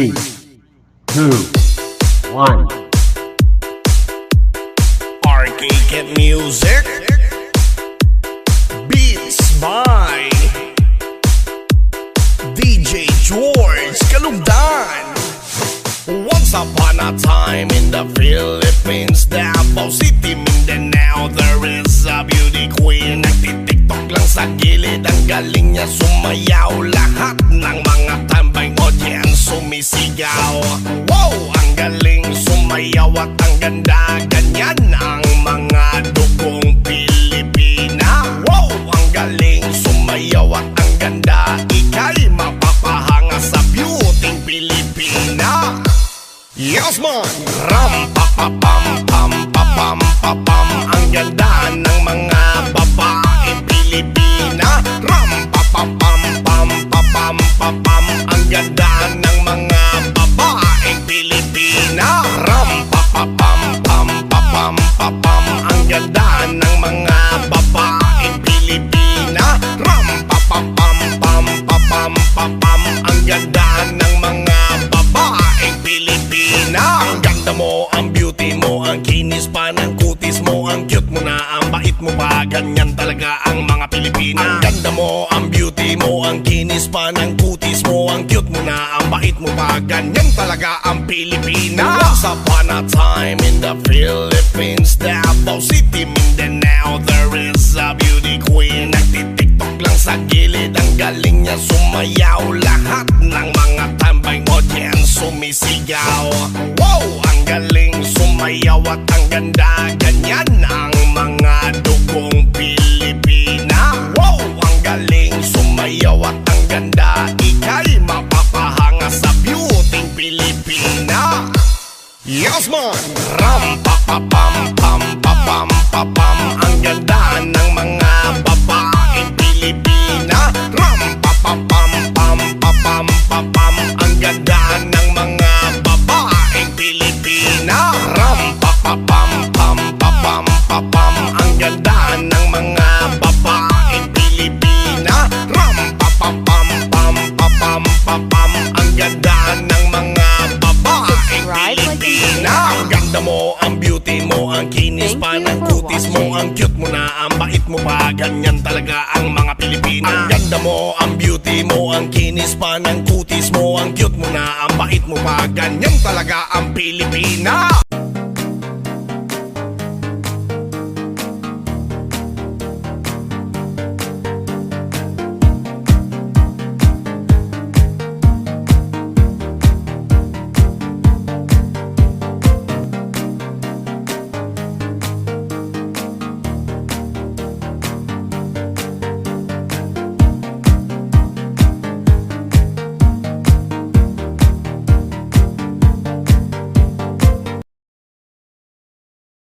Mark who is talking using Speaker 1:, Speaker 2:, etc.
Speaker 1: 3, 2, 1.
Speaker 2: Arcade Music Beats by DJ George Kalugdan. Once upon a time in the Philippines, Davao City, Mindanao, there is a beauty queen. Nagtitiktok lang sa gilid, ang galing niya sumayaw. Lahat ng mga tambay audience sumisigaw. Wow, ang galing sumayaw at ang ganda. Ganyan ang mga dugong Pilipina. Wow, ang galing sumayaw at ang ganda. Ika'y mapapahanga sa beauty Pilipina. Yes man! Ram pa pa pam pam pa pam pa pam. Ang ganda ng mga babaeng Pilipina. Ram pa pa pam pam pa pam pa pam. Ang ganda ng mga babaeng Pilipina. Ram pa pa pam pam pa pam pa pam. Ang ganda ng mga babaeng Pilipina. Ram pa pa pam pam pa pam pa pam. Ang ganda ng mga babaeng Pilipina. Ang ganda mo, ang beauty mo, ang kinis pa ng kutis mo, ang cute mo na, ang bait mo pa. Ganyan talaga ang mga Pilipina. Ang ganda mo, ang beauty mo, ang kinis pa ng kutis mo, ang cute mo na, ang bait mo pa. Ganyan talaga ang Pilipina. Once upon a time in the Philippines, Davao City, Mindanao, there is a beauty queen. Nagtitiktok lang sa gilid, ang galing niya sumayaw. Lahat ng mga tambay audience sumisigaw. Wow, ang galing sumayaw at ang ganda. Ganyan ang mga dugong Pilipina. Wow, ang galing sumayaw at ang ganda. Ika'y mapapahanga sa beauty Pilipina. Yes man! Ram pa pa pam pam pa pam pa pam. Ang ganda ng mga babaeng Pilipina. Ram pa pa pam pam pa pam pa pam. Ang ganda ng mga babaeng Pilipina. Ram pa pa pam pam pa pam pa pam. Ang ganda ng mga babaeng Pilipina. Ram pa pa pam pam pa pam pa pam. Ang ganda ng mga babaeng Pilipina. Ang ganda mo, ang beauty mo, ang kinis pa ng kutis mo, ang cute mo na, ang bait mo pa. Ganyan talaga ang mga Pilipina. Ang ganda mo, ang beauty mo, ang kinis pa ng kutis mo, ang cute mo na, ang bait mo pa. Ganyan talaga ang Pilipina.